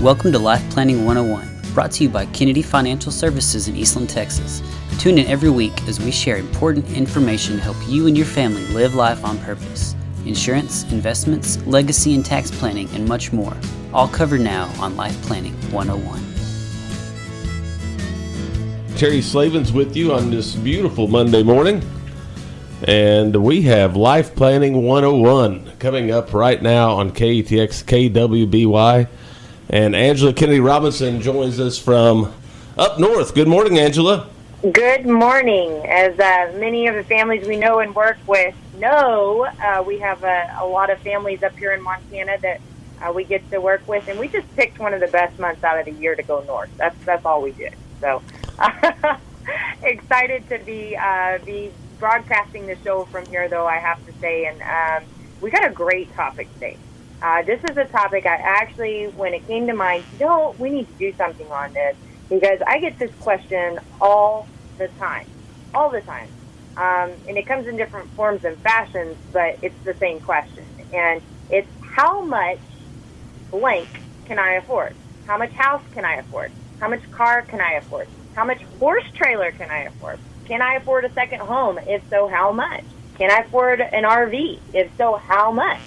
Welcome to Life Planning 101, brought to you by Kennedy Financial Services in Eastland, Texas. Tune in every week as we share important information to help you and your family live life on purpose. Insurance, investments, legacy and tax planning, and much more. All covered now on Life Planning 101. Terry Slavin's with you on this beautiful Monday morning. And we have Life Planning 101 coming up right now on KETX KWBY. And Angela Kennedy Robinson joins us from up north. Good morning, Angela. Good morning. As many of the families we know and work with know, we have a lot of families up here in Montana that we get to work with, and we just picked one of the best months out of the year to go north. That's all we did. So excited to be broadcasting the show from here, though, I have to say, and we got a great topic today. This is a topic I actually, when it came to mind, we need to do something on this, because I get this question all the time. And it comes in different forms and fashions, but it's the same question. And it's, how much blank can I afford? How much house can I afford? How much car can I afford? How much horse trailer can I afford? Can I afford a second home? If so, how much? Can I afford an RV? If so, how much?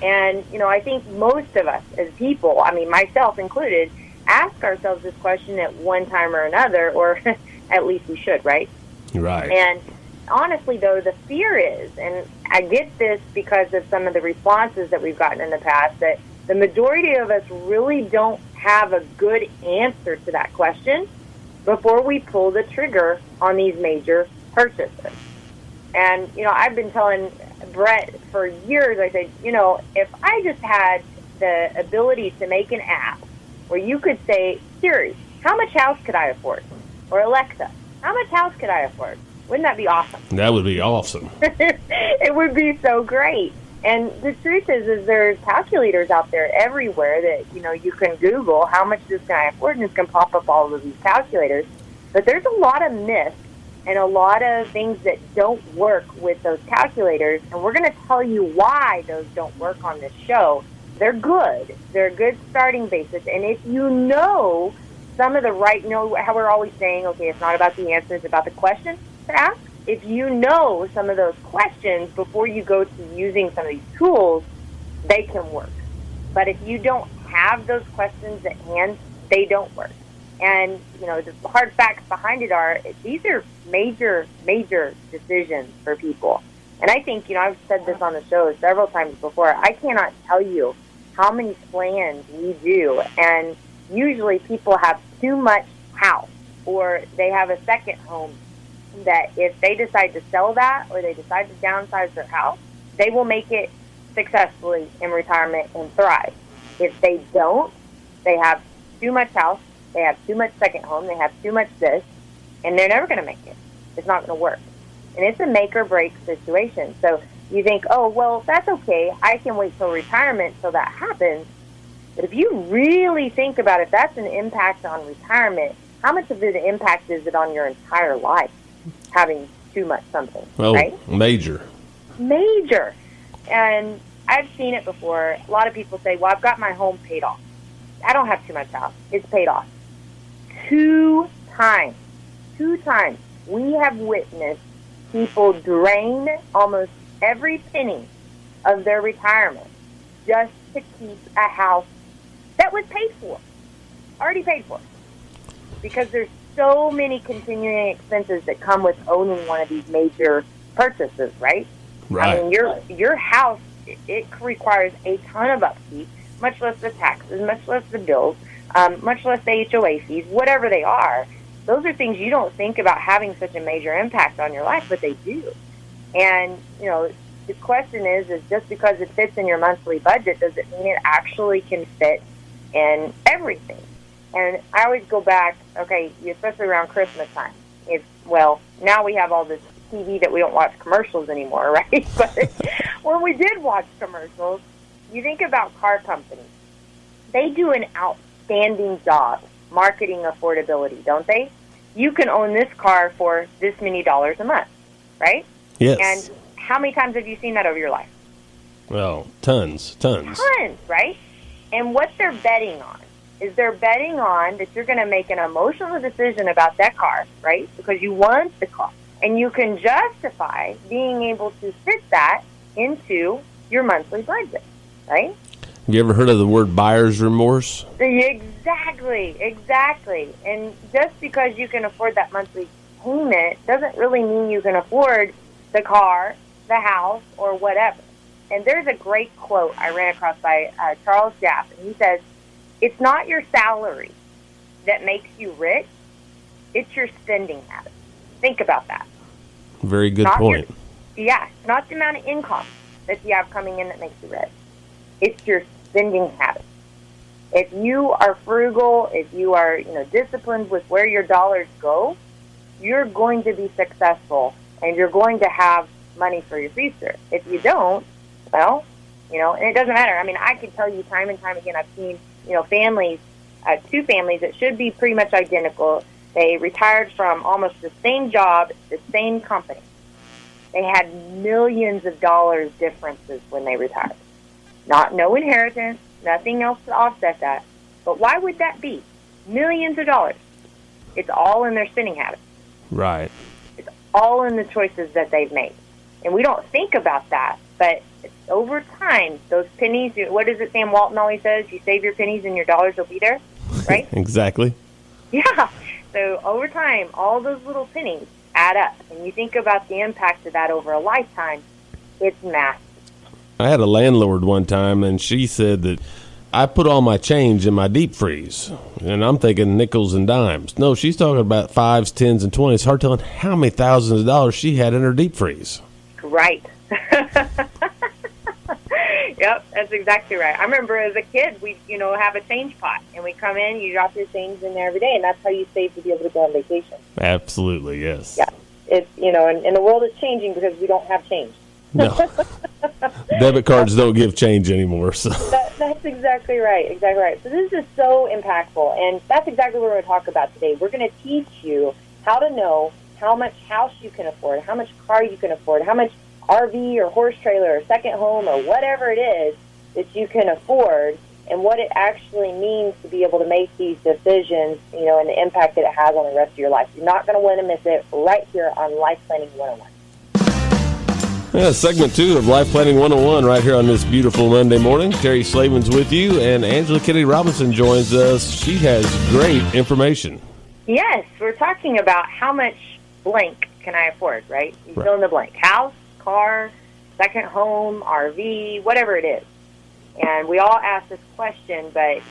And, I think most of us as people, myself included, ask ourselves this question at one time or another, or at least we should, right? Right. And honestly, though, the fear is, and I get this because of some of the responses that we've gotten in the past, that the majority of us really don't have a good answer to that question before we pull the trigger on these major purchases. And, I've been telling Brett for years, I said, if I just had the ability to make an app where you could say, Siri, how much house could I afford? Or Alexa, how much house could I afford? Wouldn't that be awesome? That would be awesome. It would be so great. And the truth is there's calculators out there everywhere that, you can Google how much this can I afford, and it's going to pop up all of these calculators. But there's a lot of myths and a lot of things that don't work with those calculators, and we're going to tell you why those don't work on this show. They're good. They're a good starting basis. And if you know some of the right, how we're always saying, okay, it's not about the answer, it's about the question to ask. If you know some of those questions before you go to using some of these tools, they can work. But if you don't have those questions at hand, they don't work. And, the hard facts behind it are, these are major, major decisions for people. And I think, I've said this on the show several times before, I cannot tell you how many plans we do. And usually people have too much house, or they have a second home that if they decide to sell that, or they decide to downsize their house, they will make it successfully in retirement and thrive. If they don't, they have too much house, they have too much second home, they have too much this, and they're never going to make it. It's not going to work. And it's a make or break situation. So you think, oh, well, that's okay. I can wait till retirement till that happens. But if you really think about it, that's an impact on retirement. How much of an impact is it on your entire life, having too much something, right? Major. And I've seen it before. A lot of people say, well, I've got my home paid off. I don't have too much house. It's paid off. Two times, we have witnessed people drain almost every penny of their retirement just to keep a house that was already paid for. Because there's so many continuing expenses that come with owning one of these major purchases, right? Right. Your house, it requires a ton of upkeep, much less the taxes, much less the bills, much less the HOA fees, whatever they are. Those are things you don't think about having such a major impact on your life, but they do. And, the question is just because it fits in your monthly budget, does it mean it actually can fit in everything? And I always go back, okay, especially around Christmas time. Now we have all this TV that we don't watch commercials anymore, right? But when we did watch commercials, you think about car companies. They do an outstanding job marketing affordability, don't they? You can own this car for this many dollars a month, right? Yes. And how many times have you seen that over your life? Well, tons. Tons, right? And what they're betting on is they're betting on that you're going to make an emotional decision about that car, right? Because you want the car. And you can justify being able to fit that into your monthly budget, right? Have you ever heard of the word buyer's remorse? Exactly. And just because you can afford that monthly payment doesn't really mean you can afford the car, the house, or whatever. And there's a great quote I ran across by Charles Jaff, and he says, "It's not your salary that makes you rich, it's your spending habits." Think about that. Very good point. Not the amount of income that you have coming in that makes you rich. It's your spending habits. If you are frugal, if you are, disciplined with where your dollars go, you're going to be successful and you're going to have money for your future. If you don't, well, and it doesn't matter. I mean, I can tell you time and time again, I've seen, families, two families that should be pretty much identical. They retired from almost the same job, the same company. They had millions of dollars differences when they retired. No inheritance, nothing else to offset that. But why would that be? Millions of dollars. It's all in their spending habits. Right. It's all in the choices that they've made. And we don't think about that, but over time, those pennies, what is it Sam Walton always says? You save your pennies and your dollars will be there, right? Exactly. Yeah. So over time, all those little pennies add up. And you think about the impact of that over a lifetime, it's massive. I had a landlord one time, and she said that I put all my change in my deep freeze. And I'm thinking nickels and dimes. No, she's talking about 5s, 10s, and 20s. It's hard telling how many thousands of dollars she had in her deep freeze. Right. Yep, that's exactly right. I remember as a kid, we have a change pot, and we come in, you drop your change in there every day, and that's how you save to be able to go on vacation. Absolutely, yes. Yeah, it's and the world is changing because we don't have change. No, debit cards don't give change anymore. So that's exactly right. Exactly right. So this is so impactful, and that's exactly what we're going to talk about today. We're going to teach you how to know how much house you can afford, how much car you can afford, how much RV or horse trailer or second home or whatever it is that you can afford, and what it actually means to be able to make these decisions, and the impact that it has on the rest of your life. You're not going to want to miss it right here on Life Planning 101. Yeah, segment 2 of Life Planning 101 right here on this beautiful Monday morning. Terry Slavin's with you, and Angela Kennedy Robinson joins us. She has great information. Yes, we're talking about how much blank can I afford, right? You fill in the blank. House, car, second home, RV, whatever it is. And we all ask this question, but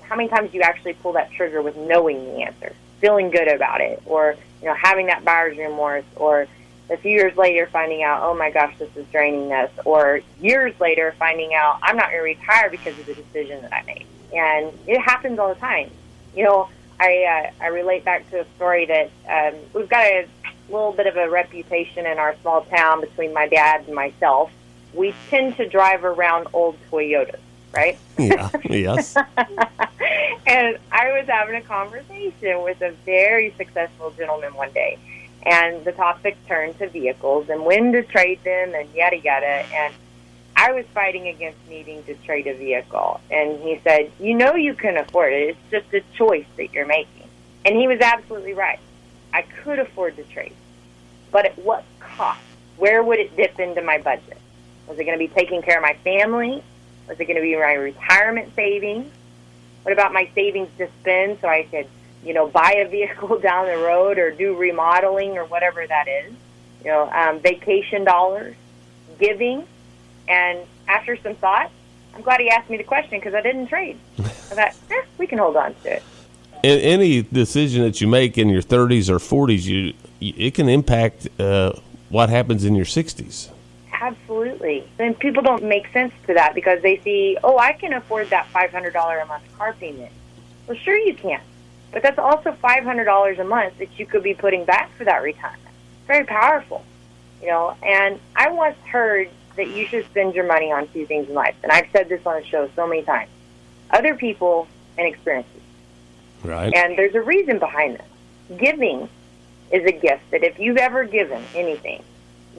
how many times do you actually pull that trigger with knowing the answer, feeling good about it, or having that buyer's remorse, or a few years later finding out, oh my gosh, this is draining us, or years later finding out I'm not going to retire because of the decision that I made. And it happens all the time. I relate back to a story that we've got a little bit of a reputation in our small town between my dad and myself. We tend to drive around old Toyotas, right? Yeah, yes. And I was having a conversation with a very successful gentleman one day, and the topic turned to vehicles and when to trade them and yada, yada. And I was fighting against needing to trade a vehicle. And he said, you can afford it. It's just a choice that you're making. And he was absolutely right. I could afford to trade. But at what cost? Where would it dip into my budget? Was it going to be taking care of my family? Was it going to be my retirement savings? What about my savings to spend so I could, buy a vehicle down the road or do remodeling or whatever that is? Vacation dollars, giving. And after some thought, I'm glad he asked me the question because I didn't trade. I thought, we can hold on to it. In any decision that you make in your 30s or 40s, it can impact what happens in your 60s. Absolutely. And people don't make sense to that because they see, I can afford that $500 a month car payment. Well, sure you can. But that's also $500 a month that you could be putting back for that retirement. Very powerful. And I once heard that you should spend your money on 2 things in life. And I've said this on the show so many times. Other people and experiences. Right. And there's a reason behind this. Giving is a gift that if you've ever given anything,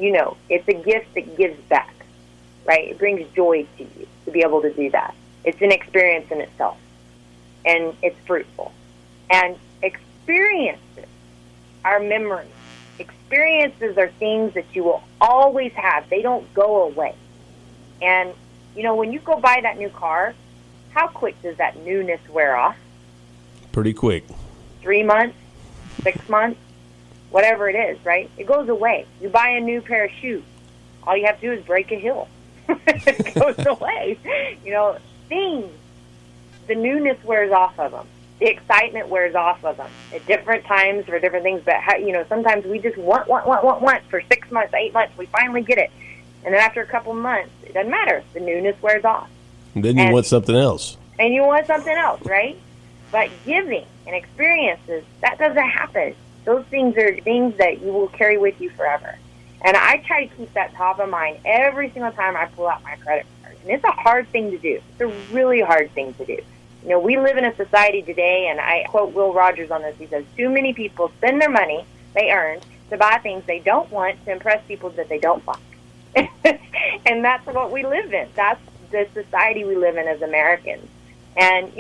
it's a gift that gives back, right? It brings joy to you to be able to do that. It's an experience in itself. and it's fruitful. And experiences are memories. Experiences are things that you will always have. They don't go away. And, when you go buy that new car, how quick does that newness wear off? Pretty quick. 3 months, 6 months, whatever it is, right? It goes away. You buy a new pair of shoes. All you have to do is break a hill. It goes away. Things, the newness wears off of them. The excitement wears off of them at different times for different things. But, sometimes we just want for 6 months, 8 months. We finally get it. And then after a couple months, it doesn't matter. The newness wears off. And then you want something else. And you want something else, right? But giving and experiences, that doesn't happen. Those things are things that you will carry with you forever. And I try to keep that top of mind every single time I pull out my credit card. And it's a hard thing to do. It's a really hard thing to do. We live in a society today, and I quote Will Rogers on this. He says, too many people spend their money they earned to buy things they don't want to impress people that they don't like. And that's what we live in. That's the society we live in as Americans. And,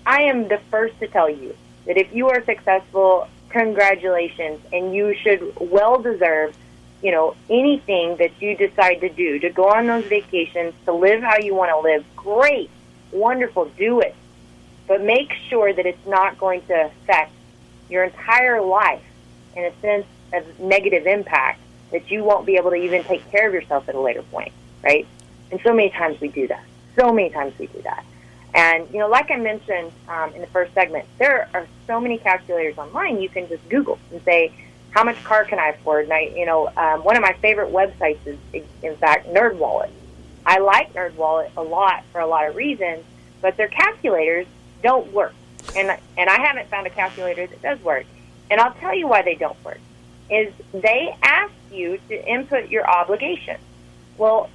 I am the first to tell you that if you are successful, congratulations, and you should well deserve, anything that you decide to do, to go on those vacations, to live how you want to live. Great, wonderful, do it. But make sure that it's not going to affect your entire life in a sense of negative impact that you won't be able to even take care of yourself at a later point, right? And so many times we do that. And, like I mentioned in the first segment, there are so many calculators online. You can just Google and say, how much car can I afford? And one of my favorite websites is, in fact, NerdWallet. I like NerdWallet a lot for a lot of reasons, but their calculators don't work. And I haven't found a calculator that does work. And I'll tell you why they don't work. Is they ask you to input your obligations. Well,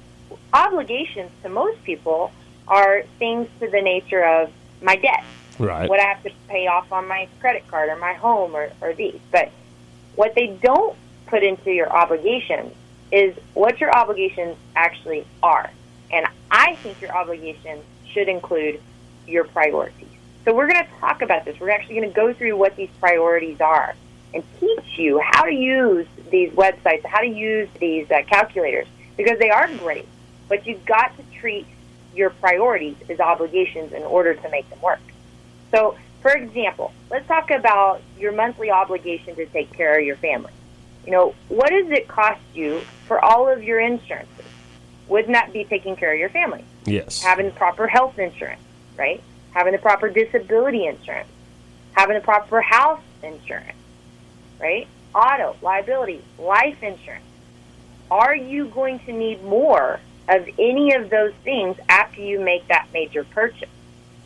obligations to most people are things to the nature of my debt. Right. What I have to pay off on my credit card or my home or these. But what they don't put into your obligations is what your obligations actually are. And I think your obligations should include your priorities. So we're going to talk about this. We're actually going to go through what these priorities are and teach you how to use these websites, how to use these calculators, because they are great. But you've got to treat your priorities as obligations in order to make them work. So, for example, let's talk about your monthly obligation to take care of your family. What does it cost you for all of your insurances? Wouldn't that be taking care of your family? Yes. Having the proper health insurance, right? Having the proper disability insurance. Having the proper house insurance, right? Auto, liability, life insurance. Are you going to need more of any of those things after you make that major purchase?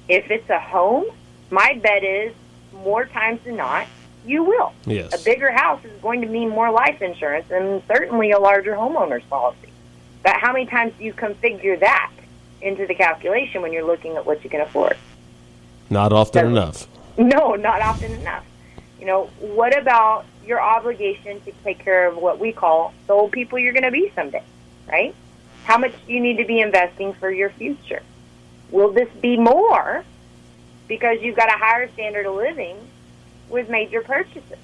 If it's a home, my bet is more times than not, you will. Yes. A bigger house is going to mean more life insurance and certainly a larger homeowner's policy. But how many times do you configure that into the calculation when you're looking at what you can afford? Not often enough. No, not often enough. What about your obligation to take care of what we call the old people you're going to be someday, right? How much do you need to be investing for your future? Will this be more because you've got a higher standard of living with major purchases?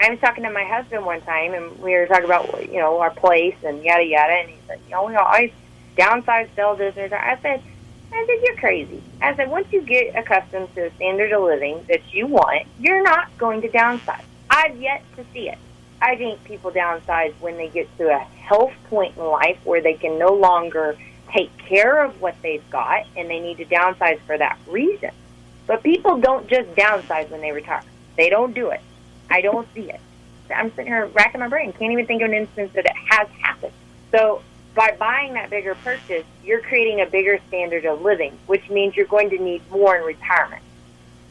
I was talking to my husband one time, and we were talking about, our place and yada, yada, and he said, we always downsize, sell this. I said, you're crazy. I said, once you get accustomed to the standard of living that you want, you're not going to downsize. I've yet to see it. I think people downsize when they get to a health point in life where they can no longer take care of what they've got, and they need to downsize for that reason. But people don't just downsize when they retire. They don't do it. I don't see it. I'm sitting here racking my brain. Can't even think of an instance that it has happened. So by buying that bigger purchase, you're creating a bigger standard of living, which means you're going to need more in retirement.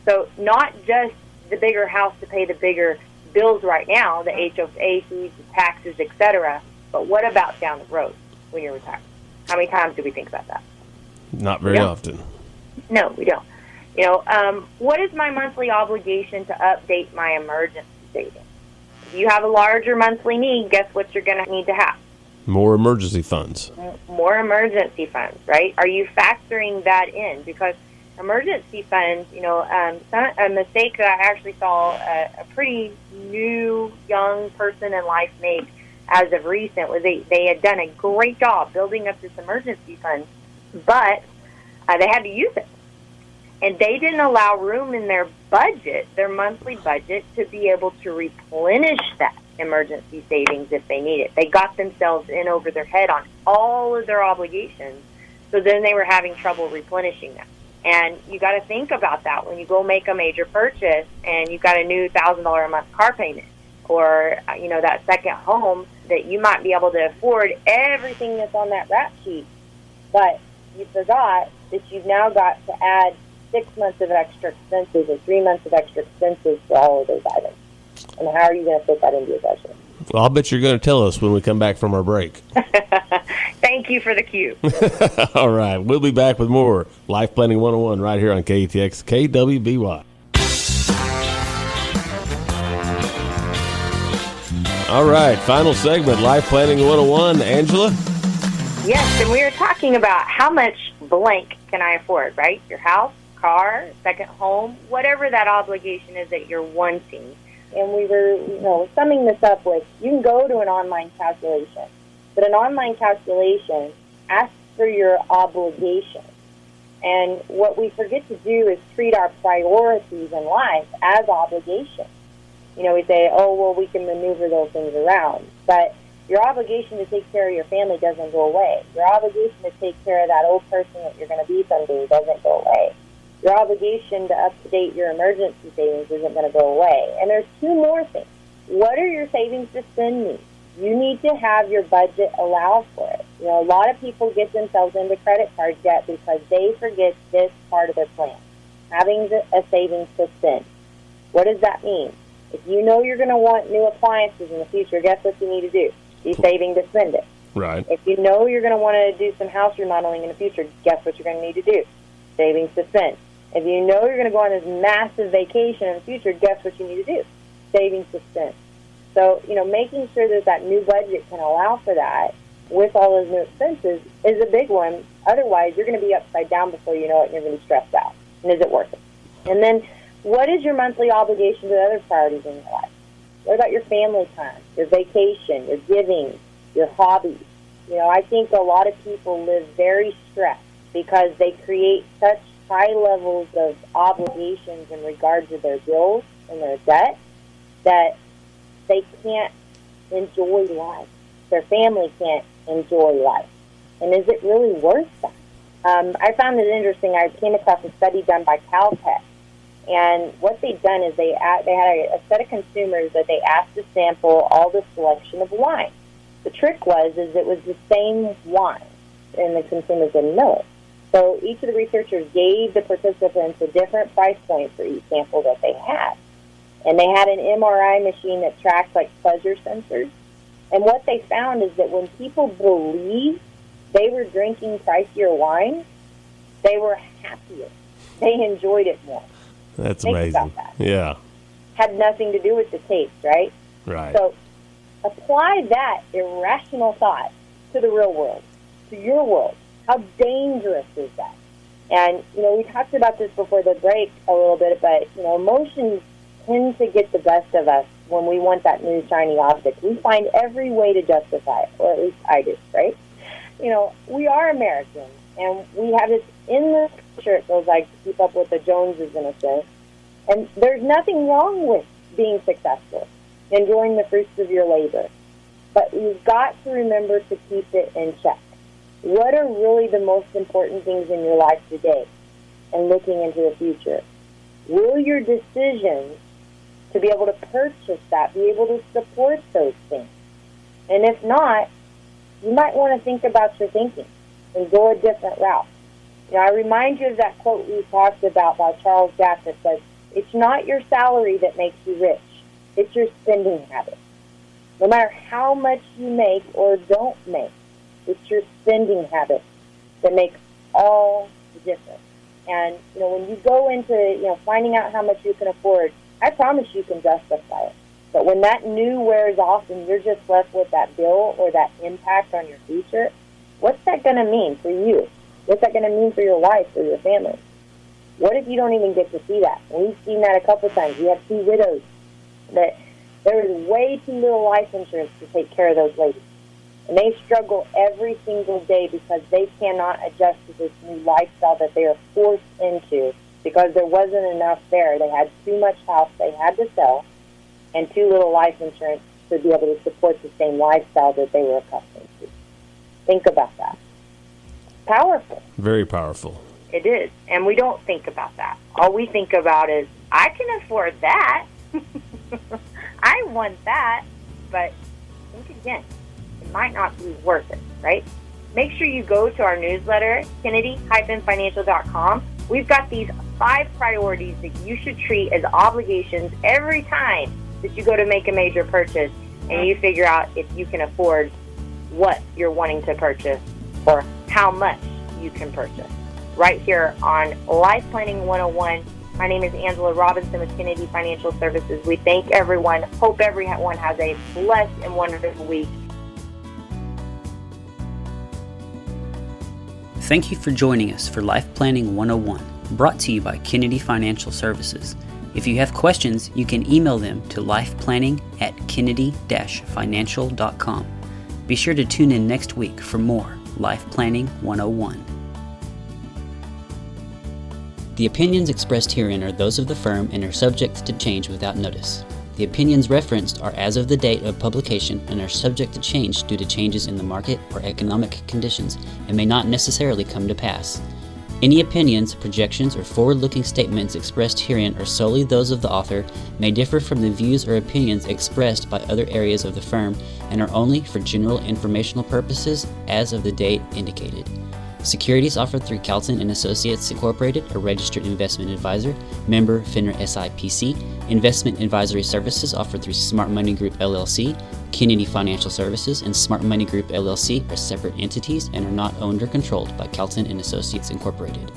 So not just the bigger house to pay the bigger bills right now, the HOA fees, the taxes, etc., but what about down the road when you're retired? How many times do we think about that? Not very often. No, we don't. What is my monthly obligation to update my emergency savings? If you have a larger monthly need, guess what you're going to need to have? More emergency funds. More emergency funds, right? Are you factoring that in? Because emergency funds, a mistake that I actually saw a pretty new young person in life make as of recent was they had done a great job building up this emergency fund, but they had to use it. And they didn't allow room in their budget, their monthly budget, to be able to replenish that emergency savings if they need it. They got themselves in over their head on all of their obligations, so then they were having trouble replenishing them. And you got to think about that when you go make a major purchase and you've got a new $1,000 a month car payment, or that second home that you might be able to afford everything that's on that rap sheet, but you forgot that you've now got to add 6 months of extra expenses or 3 months of extra expenses for all of those items. And how are you going to fit that into your budget? Well, I'll bet you're going to tell us when we come back from our break. Thank you for the cue. All right. We'll be back with more Life Planning 101 right here on KATX KWBY. All right. Final segment, Life Planning 101. Angela? Yes, and we were talking about how much blank can I afford, right? Your house, car, second home, whatever that obligation is that you're wanting. And we were, summing this up with, you can go to an online calculation, but an online calculation asks for your obligation. And what we forget to do is treat our priorities in life as obligations. We say, we can maneuver those things around. But your obligation to take care of your family doesn't go away. Your obligation to take care of that old person that you're going to be someday doesn't go away. Your obligation to up-to-date your emergency savings isn't going to go away. And there's two more things. What are your savings to spend needs? You need to have your budget allow for it. A lot of people get themselves into credit card debt because they forget this part of their plan, having a savings to spend. What does that mean? If you know you're going to want new appliances in the future, guess what you need to do? Be saving to spend it. Right. If you know you're going to want to do some house remodeling in the future, guess what you're going to need to do? Savings to spend. If you know you're going to go on this massive vacation in the future, guess what you need to do? Savings to spend. So, making sure that that new budget can allow for that with all those new expenses is a big one. Otherwise, you're going to be upside down before you know it, and you're going to be stressed out. And is it worth it? And then, what is your monthly obligation to other priorities in your life? What about your family time, your vacation, your giving, your hobbies? I think a lot of people live very stressed because they create such high levels of obligations in regard to their bills and their debt that they can't enjoy life. Their family can't enjoy life. And is it really worth that? I found it interesting. I came across a study done by Caltech. And what they'd done is they had a set of consumers that they asked to sample all the selection of wine. The trick was it was the same wine, and the consumers didn't know it. So each of the researchers gave the participants a different price point for each sample that they had. And they had an MRI machine that tracked pleasure sensors. And what they found is that when people believed they were drinking pricier wine, they were happier. They enjoyed it more. That's Think amazing. about that. Yeah. Had nothing to do with the taste, right? Right. So apply that irrational thought to the real world, to your world. How dangerous is that? And, we talked about this before the break a little bit, but, emotions tend to get the best of us when we want that new shiny object. We find every way to justify it, or at least I do, right? We are Americans, and we have this endless culture, it feels like, to keep up with the Joneses in a sense. And there's nothing wrong with being successful, enjoying the fruits of your labor. But you've got to remember to keep it in check. What are really the most important things in your life today and looking into the future? Will your decisions to be able to purchase that be able to support those things? And if not, you might want to think about your thinking and go a different route. I remind you of that quote we talked about by Charles Jack that says, it's not your salary that makes you rich, it's your spending habits. No matter how much you make or don't make, it's your spending habits that make all the difference. And, when you go into, finding out how much you can afford, I promise you can justify it. But when that new wears off and you're just left with that bill or that impact on your future, what's that going to mean for you? What's that going to mean for your life or your family? What if you don't even get to see that? And we've seen that a couple times. We have 2 widows that there is way too little life insurance to take care of those ladies. And they struggle every single day because they cannot adjust to this new lifestyle that they are forced into because there wasn't enough there. They had too much house they had to sell and too little life insurance to be able to support the same lifestyle that they were accustomed to. Think about that. Powerful. Very powerful. It is. And we don't think about that. All we think about is, I can afford that. I want that. But think again. It might not be worth it, right? Make sure you go to our newsletter, Kennedy-financial.com. We've got these 5 priorities that you should treat as obligations every time that you go to make a major purchase and you figure out if you can afford what you're wanting to purchase or how much you can purchase. Right here on Life Planning 101. My name is Angela Robinson with Kennedy Financial Services. We thank everyone. Hope everyone has a blessed and wonderful week. Thank you for joining us for Life Planning 101, brought to you by Kennedy Financial Services. If you have questions, you can email them to lifeplanning@kennedy-financial.com. Be sure to tune in next week for more Life Planning 101. The opinions expressed herein are those of the firm and are subject to change without notice. The opinions referenced are as of the date of publication and are subject to change due to changes in the market or economic conditions and may not necessarily come to pass. Any opinions, projections, or forward-looking statements expressed herein are solely those of the author, may differ from the views or opinions expressed by other areas of the firm, and are only for general informational purposes as of the date indicated. Securities offered through Calton & Associates Incorporated, a registered investment advisor, member FINRA SIPC. Investment advisory services offered through Smart Money Group LLC. Kennedy Financial Services and Smart Money Group LLC are separate entities and are not owned or controlled by Calton & Associates Incorporated.